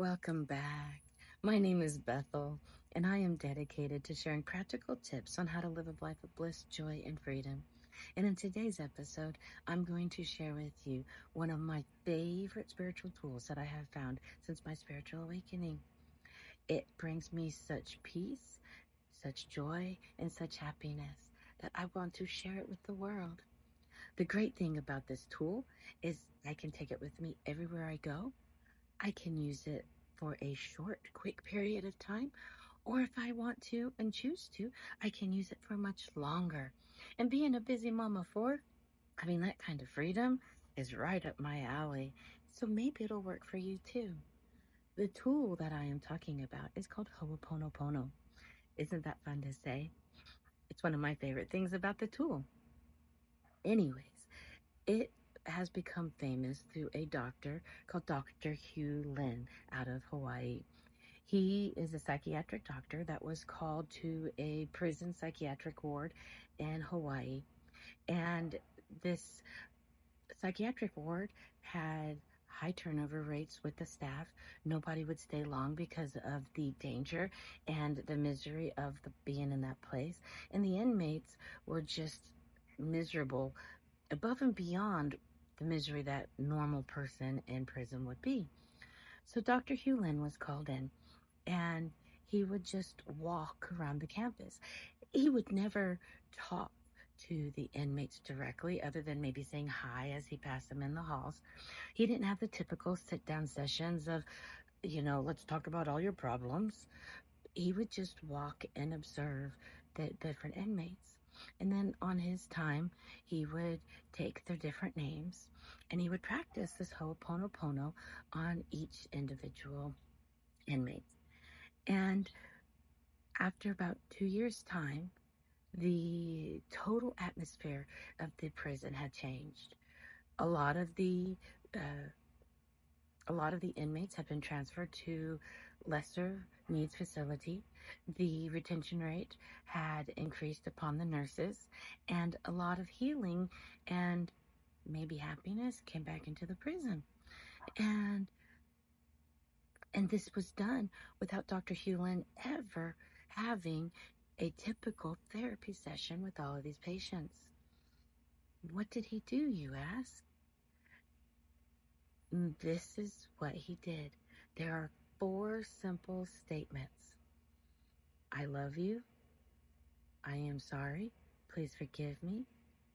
Welcome back. My name is Bethel, and I am dedicated to sharing practical tips on how to live a life of bliss, joy, and freedom. And in today's episode, I'm going to share with you one of my favorite spiritual tools that I have found since my spiritual awakening. It brings me such peace, such joy, and such happiness that I want to share it with the world. The great thing about this tool is I can take it with me everywhere I go. I can use it for a short, quick period of time, or if I want to and choose to, I can use it for much longer. And being a busy mom of four, having that kind of freedom is right up my alley. So maybe it'll work for you too. The tool that I am talking about is called Ho'oponopono. Isn't that fun to say? It's one of my favorite things about the tool. Anyways, it has become famous through a doctor called Dr. Hugh Lin out of Hawaii. He is a psychiatric doctor that was called to a prison psychiatric ward in Hawaii. And this psychiatric ward had high turnover rates with the staff. Nobody would stay long because of the danger and the misery of being in that place. And the inmates were just miserable above and beyond the misery that normal person in prison would be. So Dr. Hewlin was called in, and he would just walk around the campus. He would never talk to the inmates directly, other than maybe saying hi as he passed them in the halls. He didn't have the typical sit down sessions of, let's talk about all your problems. He would just walk and observe the different inmates. And then on his time, he would take their different names and he would practice this Ho'oponopono on each individual inmate. And after about 2 years' time, the total atmosphere of the prison had changed. A lot of the uh, a lot of the inmates have been transferred to lesser needs facility. The retention rate had increased upon the nurses, and a lot of healing and maybe happiness came back into the prison. And this was done without Dr. Hewlin ever having a typical therapy session with all of these patients. What did he do, you ask? This is what he did. There are 4 simple statements. I love you. I am sorry. Please forgive me.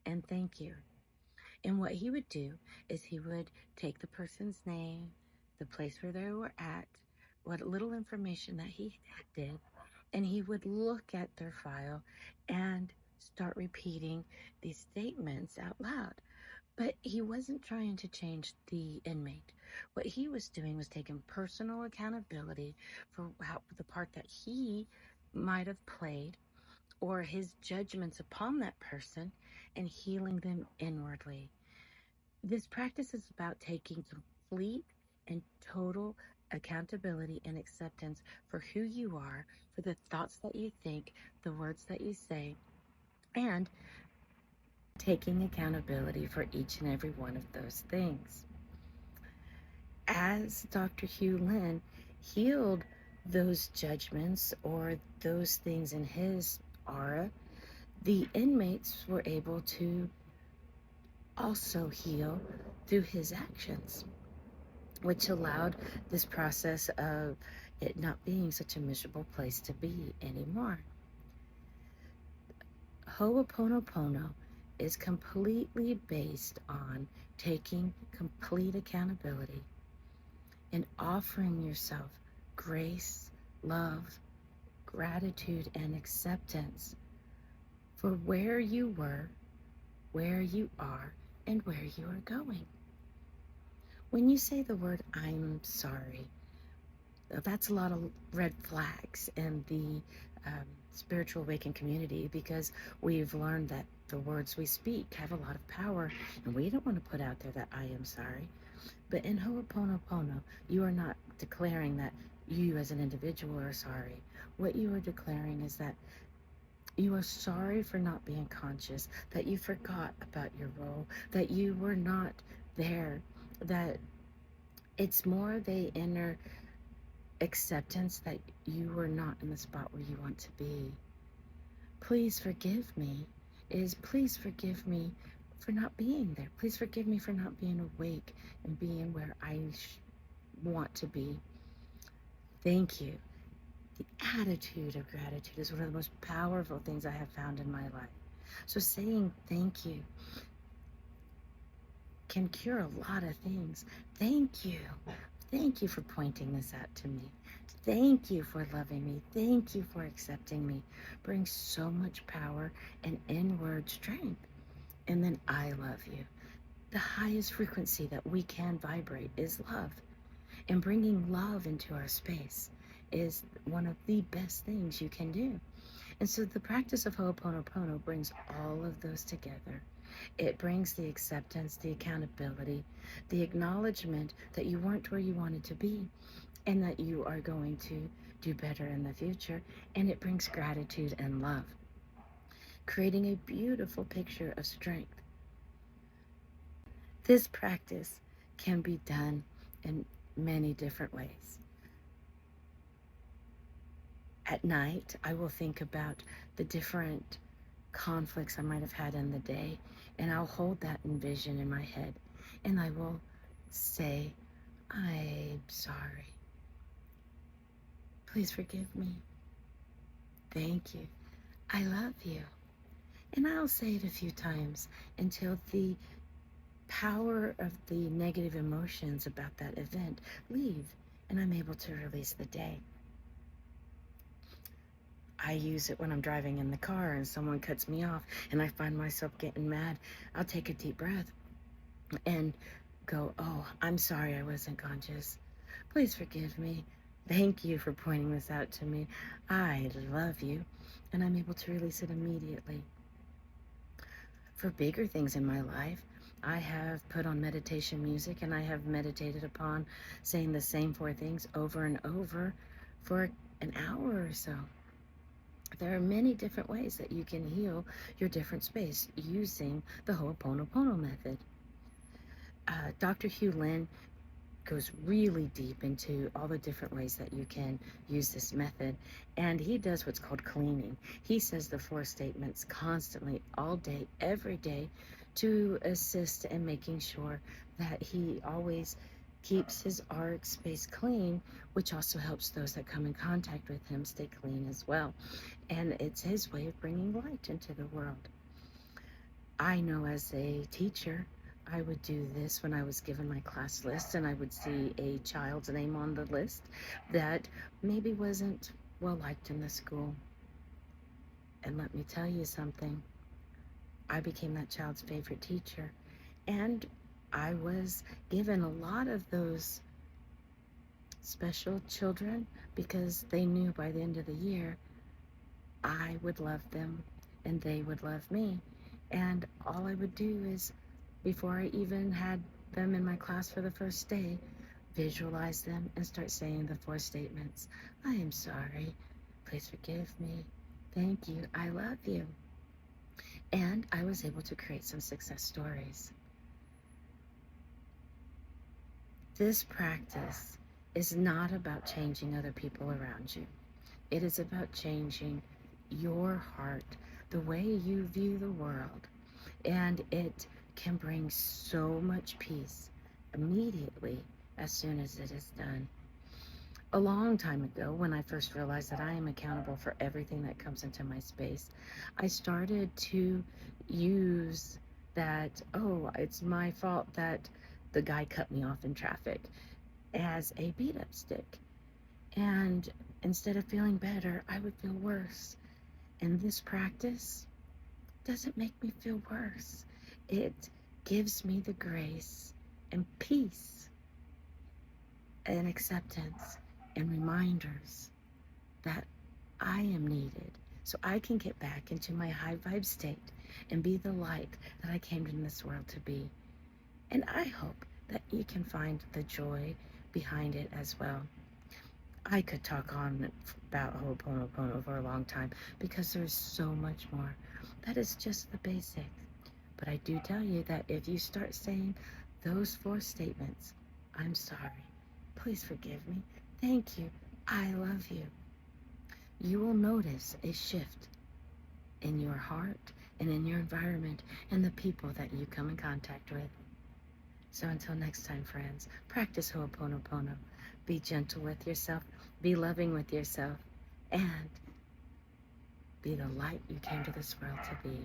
And thank you. And what he would do is he would take the person's name, the place where they were at, what little information that he did, and he would look at their file and start repeating these statements out loud. But he wasn't trying to change the inmate. What he was doing was taking personal accountability for the part that he might have played or his judgments upon that person and healing them inwardly. This practice is about taking complete and total accountability and acceptance for who you are, for the thoughts that you think, the words that you say, and taking accountability for each and every one of those things. As Dr. Hugh Lin healed those judgments or those things in his aura, the inmates were able to also heal through his actions, which allowed this process of it not being such a miserable place to be anymore. Ho'oponopono is completely based on taking complete accountability and offering yourself grace, love, gratitude, and acceptance for where you were, where you are, and where you are going. When you say the word, I'm sorry, that's a lot of red flags in the spiritual awakened community, because we've learned that the words we speak have a lot of power, and we don't want to put out there that I am sorry. But in Ho'oponopono, you are not declaring that you as an individual are sorry. What you are declaring is that you are sorry for not being conscious, that you forgot about your role, that you were not there, that it's more of a inner acceptance that you are not in the spot where you want to be. Please forgive me is please forgive me for not being there. Please forgive me for not being awake and being where I want to be. Thank you. The attitude of gratitude is one of the most powerful things I have found in my life. So saying thank you can cure a lot of things. Thank you. Thank you for pointing this out to me. Thank you for loving me. Thank you for accepting me. Brings so much power and inward strength. And then I love you. The highest frequency that we can vibrate is love. And bringing love into our space is one of the best things you can do. And so the practice of Ho'oponopono brings all of those together. It brings the acceptance, the accountability, the acknowledgement that you weren't where you wanted to be and that you are going to do better in the future. And it brings gratitude and love, creating a beautiful picture of strength. This practice can be done in many different ways. At night, I will think about the different conflicts I might have had in the day, and I'll hold that in vision in my head, and I will say, I'm sorry. Please forgive me. Thank you. I love you. And I'll say it a few times until the power of the negative emotions about that event leave, and I'm able to release the day. I use it when I'm driving in the car and someone cuts me off and I find myself getting mad. I'll take a deep breath and go, oh, I'm sorry I wasn't conscious. Please forgive me. Thank you for pointing this out to me. I love you. And I'm able to release it immediately. For bigger things in my life, I have put on meditation music and I have meditated upon saying the same 4 things over and over for an hour or so. There are many different ways that you can heal your different space using the Ho'oponopono method. Dr. Hugh Lin goes really deep into all the different ways that you can use this method, and he does what's called cleaning. He says the 4 statements constantly, all day, every day, to assist in making sure that he always keeps his auric space clean, which also helps those that come in contact with him stay clean as well. And it's his way of bringing light into the world. I know as a teacher, I would do this when I was given my class list and I would see a child's name on the list that maybe wasn't well liked in the school. And let me tell you something, I became that child's favorite teacher. And I was given a lot of those special children because they knew by the end of the year I would love them and they would love me. And all I would do is, before I even had them in my class for the first day, visualize them and start saying the 4 statements. I am sorry. Please forgive me. Thank you. I love you. And I was able to create some success stories. This practice is not about changing other people around you. It is about changing your heart, the way you view the world. And it can bring so much peace immediately as soon as it is done. A long time ago, when I first realized that I am accountable for everything that comes into my space, I started to use that, oh, it's my fault that the guy cut me off in traffic, as a beat-up stick. And instead of feeling better, I would feel worse. And this practice doesn't make me feel worse. It gives me the grace and peace and acceptance and reminders that I am needed so I can get back into my high vibe state and be the light that I came in this world to be. And I hope that you can find the joy behind it as well. I could talk on about Ho'oponopono for a long time because there's so much more. That is just the basic. But I do tell you that if you start saying those 4 statements, I'm sorry, please forgive me, thank you, I love you. You will notice a shift in your heart and in your environment and the people that you come in contact with. So until next time, friends, practice Ho'oponopono. Be gentle with yourself, be loving with yourself, and be the light you came to this world to be.